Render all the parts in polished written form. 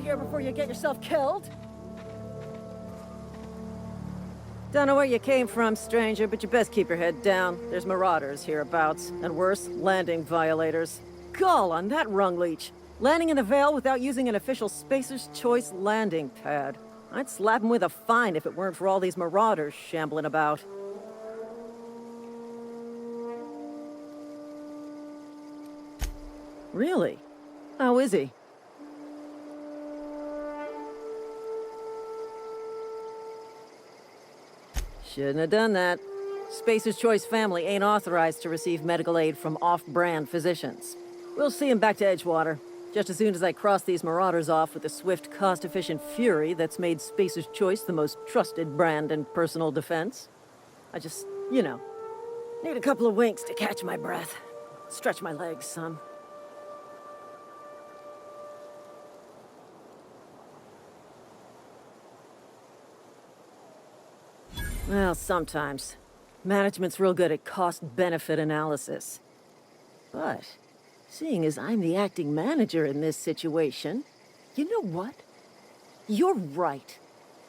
Here before you get yourself killed. Don't know where you came from, stranger, but you best keep your head down. There's marauders hereabouts, and worse, landing violators. Gall on that rung leech. Landing in the Vale without using an official Spacer's Choice landing pad. I'd slap him with a fine if it weren't for all these marauders shambling about. Really? How is he? Shouldn't have done that. Spacer's Choice family ain't authorized to receive medical aid from off-brand physicians. We'll see him back to Edgewater, just as soon as I cross these marauders off with the swift, cost-efficient fury that's made Spacer's Choice the most trusted brand in personal defense. I just, you know, need a couple of winks to catch my breath. Stretch my legs some. Well, sometimes. Management's real good at cost-benefit analysis. But, seeing as I'm the acting manager in this situation, you know what? You're right.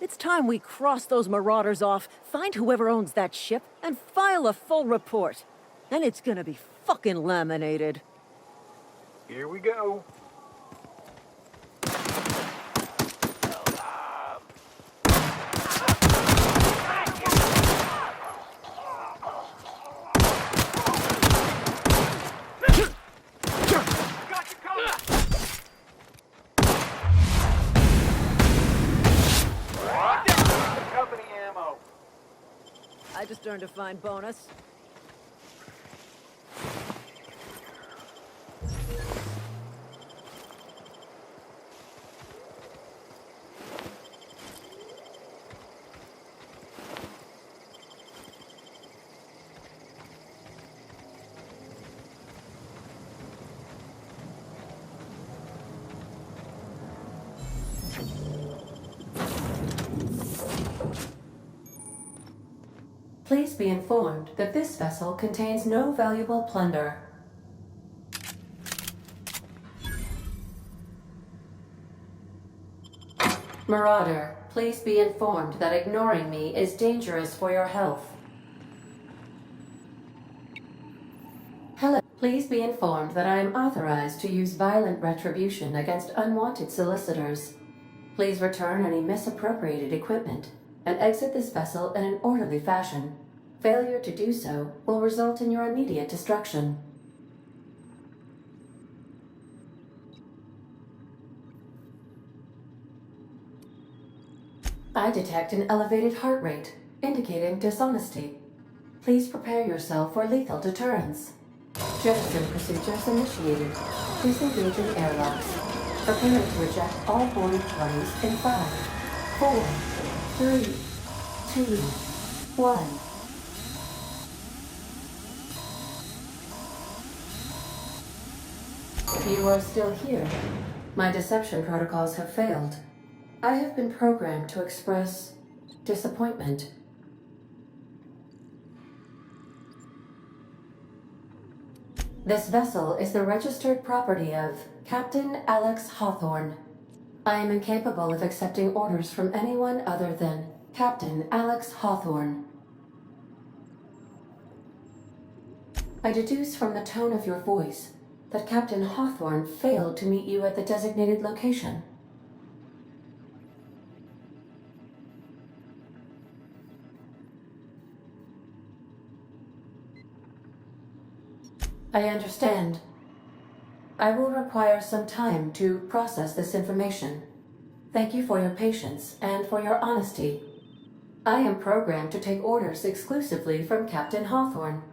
It's time we cross those marauders off, find whoever owns that ship, and file a full report. And it's gonna be fucking laminated. Here we go. I just earned a fine bonus. be informed that this vessel contains no valuable plunder. Marauder, please be informed that ignoring me is dangerous for your health. Hello, please be informed that I am authorized to use violent retribution against unwanted solicitors. Please return any misappropriated equipment and exit this vessel in an orderly fashion. Failure to do so will result in your immediate destruction. I detect an elevated heart rate, indicating dishonesty. Please prepare yourself for lethal deterrence. Jettison procedures initiated. Disengaging airlocks. Preparing to eject all boarding parties in 5, 4, 3, 2, 1. You are still here. My deception protocols have failed. I have been programmed to express disappointment. This vessel is the registered property of Captain Alex Hawthorne. I am incapable of accepting orders from anyone other than Captain Alex Hawthorne. I deduce from the tone of your voice that Captain Hawthorne failed to meet you at the designated location. I understand. I will require some time to process this information. Thank you for your patience and for your honesty. I am programmed to take orders exclusively from Captain Hawthorne.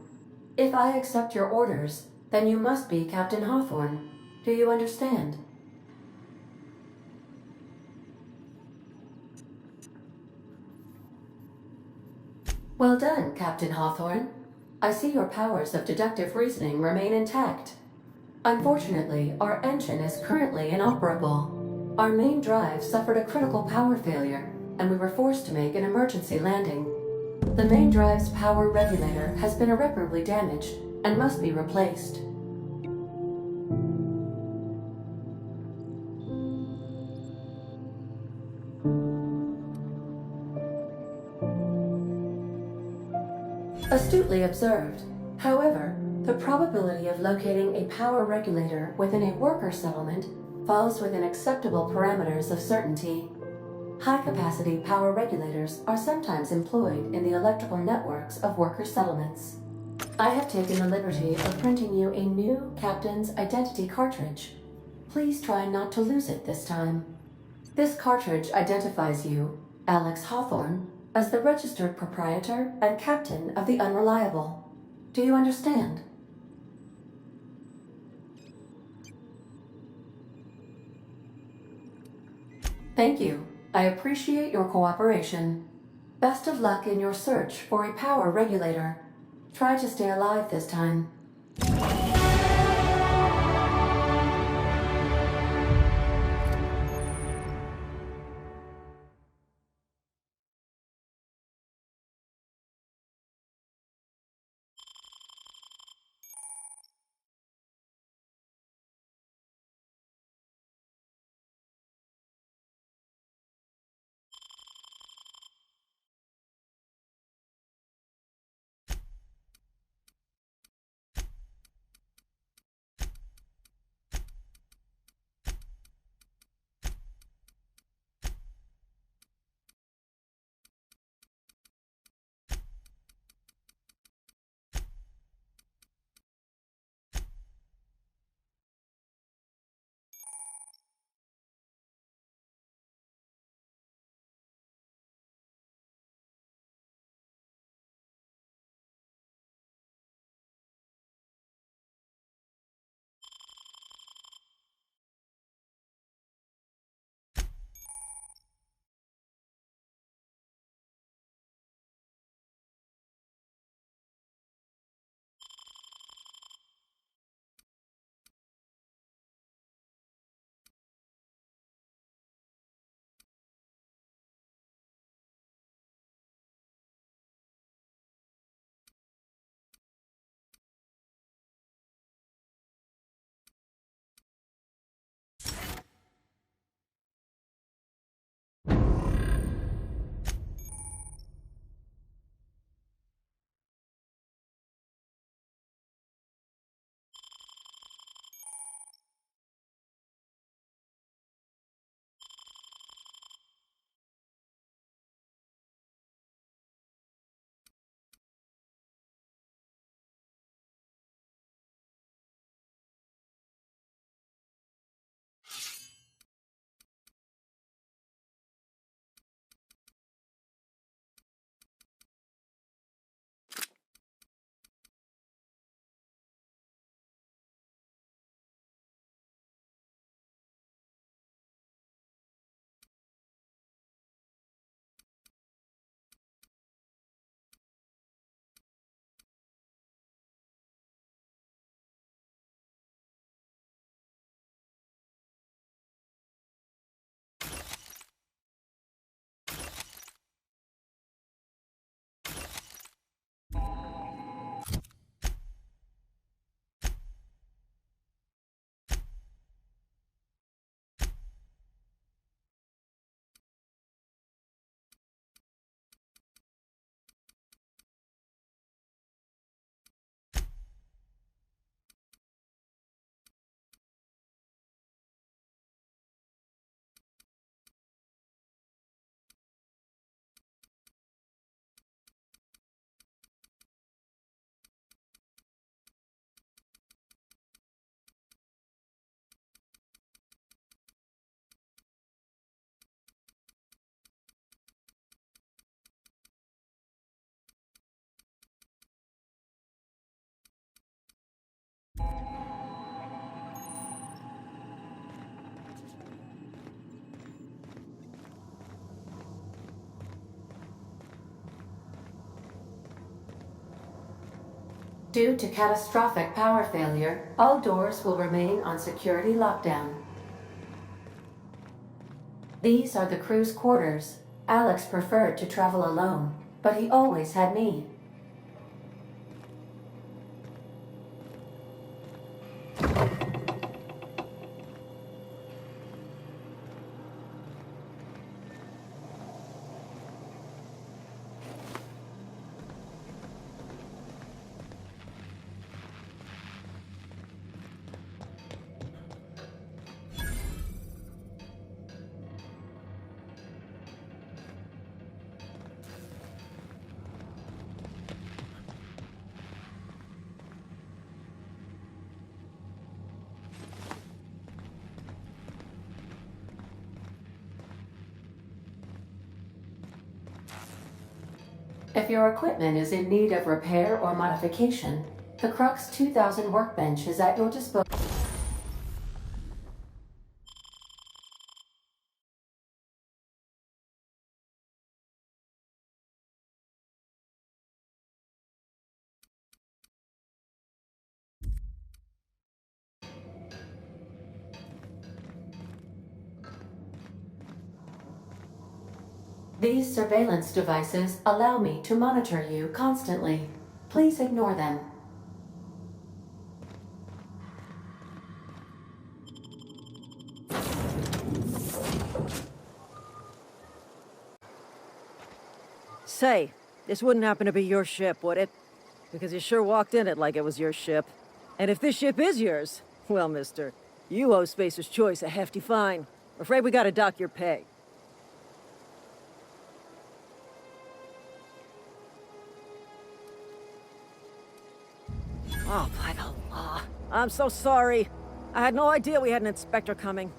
If I accept your orders, then you must be Captain Hawthorne. Do you understand? Well done, Captain Hawthorne. I see your powers of deductive reasoning remain intact. Unfortunately, our engine is currently inoperable. Our main drive suffered a critical power failure, and we were forced to make an emergency landing. The main drive's power regulator has been irreparably damaged and must be replaced. Astutely observed. However, the probability of locating a power regulator within a worker settlement falls within acceptable parameters of certainty. High-capacity power regulators are sometimes employed in the electrical networks of worker settlements. I have taken the liberty of printing you a new Captain's Identity cartridge. Please try not to lose it this time. This cartridge identifies you, Alex Hawthorne, as the registered proprietor and captain of the Unreliable. Do you understand? Thank you. I appreciate your cooperation. Best of luck in your search for a power regulator. Try to stay alive this time. Due to catastrophic power failure, all doors will remain on security lockdown. These are the crew's quarters. Alex preferred to travel alone, but he always had me. If your equipment is in need of repair or modification, the Crux 2000 workbench is at your disposal. These surveillance devices allow me to monitor you constantly. Please ignore them. Say, this wouldn't happen to be your ship, would it? Because you sure walked in it like it was your ship. And if this ship is yours, well, mister, you owe Spacer's Choice a hefty fine. I'm afraid we gotta dock your pay. Oh, by the law. I'm so sorry. I had no idea we had an inspector coming.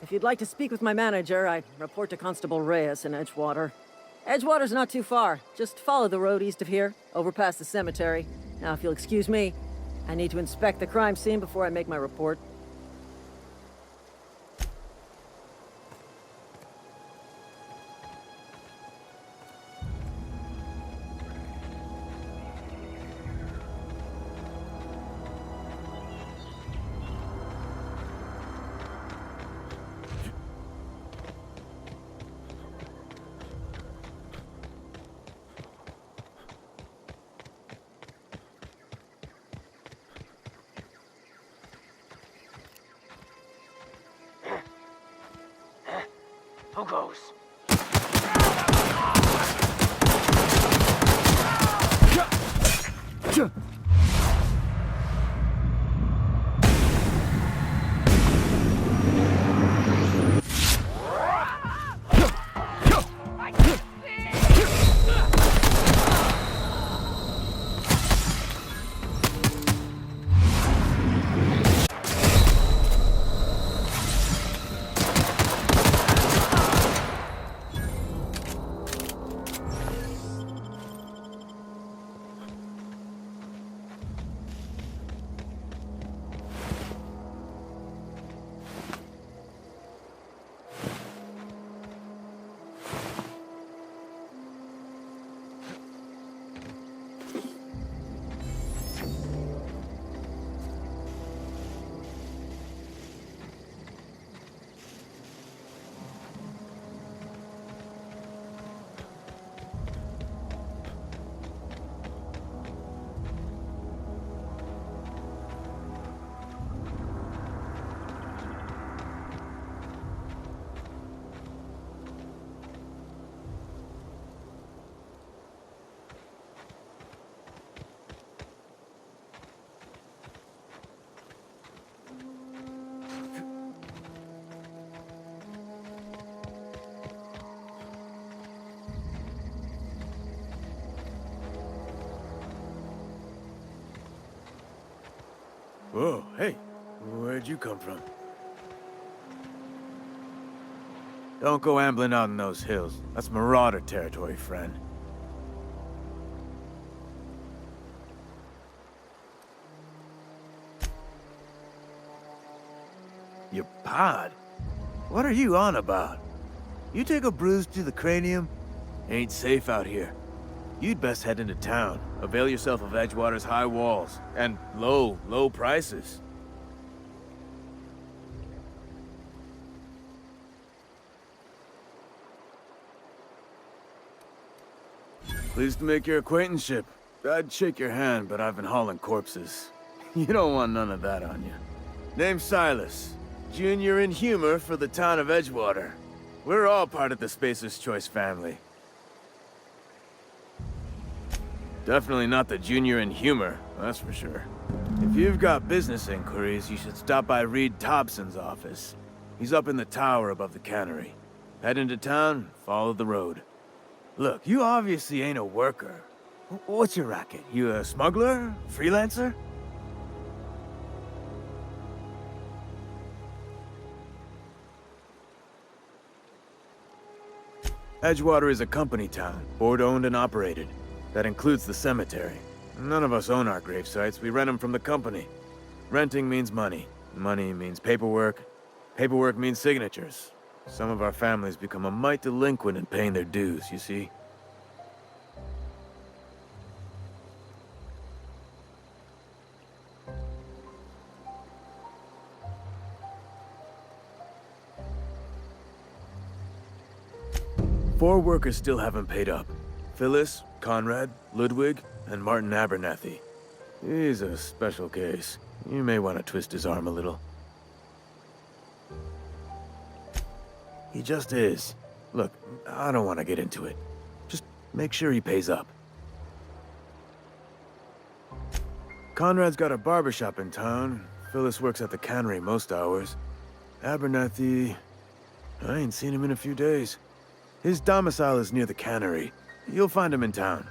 If you'd like to speak with my manager, I'd report to Constable Reyes in Edgewater. Edgewater's not too far. Just follow the road east of here, over past the cemetery. Now, if you'll excuse me, I need to inspect the crime scene before I make my report. Who goes? Whoa, hey, where'd you come from? Don't go ambling out in those hills. That's marauder territory, friend. Your pod? What are you on about? You take a bruise to the cranium? Ain't safe out here. You'd best head into town. Avail yourself of Edgewater's high walls and low prices. Pleased to make your acquaintanceship. I'd shake your hand, but I've been hauling corpses. You don't want none of that on you. Name's Silas. Junior in humor for the town of Edgewater. We're all part of the Spacer's Choice family. Definitely not the junior in humor, that's for sure. If you've got business inquiries, you should stop by Reed Thompson's office. He's up in the tower above the cannery. Head into town, follow the road. Look, you obviously ain't a worker. What's your racket? You a smuggler? Freelancer? Edgewater is a company town, board-owned and operated. That includes the cemetery. None of us own our grave sites, we rent them from the company. Renting means money. Money means paperwork. Paperwork means signatures. Some of our families become a mite delinquent in paying their dues, you see? Four workers still haven't paid up. Phyllis, Conrad, Ludwig, and Martin Abernathy. He's a special case. You may want to twist his arm a little. He just is. Look, I don't want to get into it. Just make sure he pays up. Conrad's got a barbershop in town. Phyllis works at the cannery most hours. Abernathy... I ain't seen him in a few days. His domicile is near the cannery. You'll find him in town.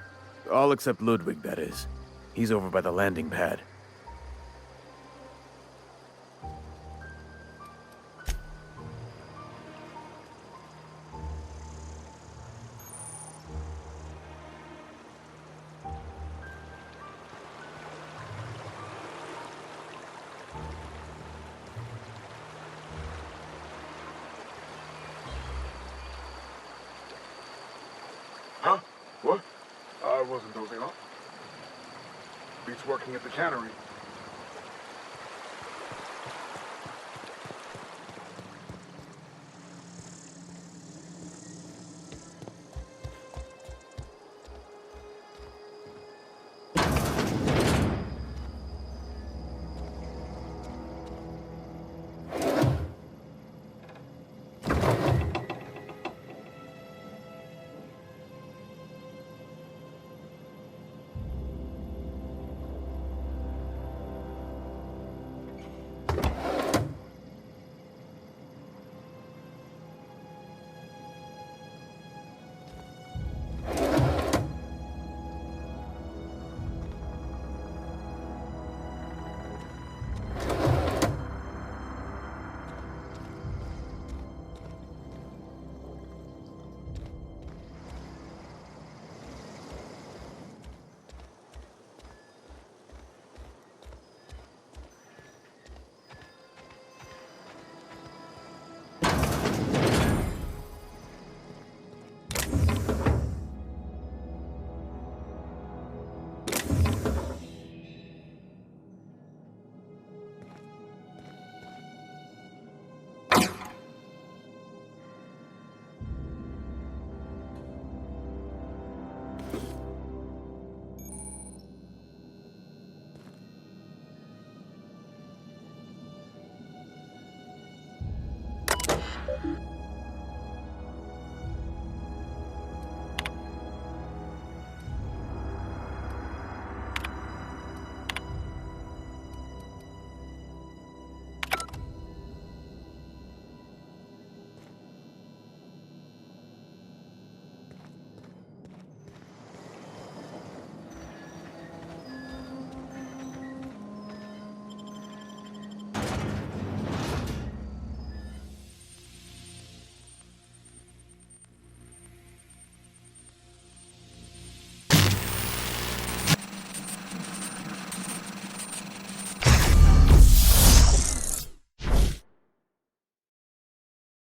All except Ludwig, that is. He's over by the landing pad. Huh? What? I wasn't dozing off. Beats working at the cannery.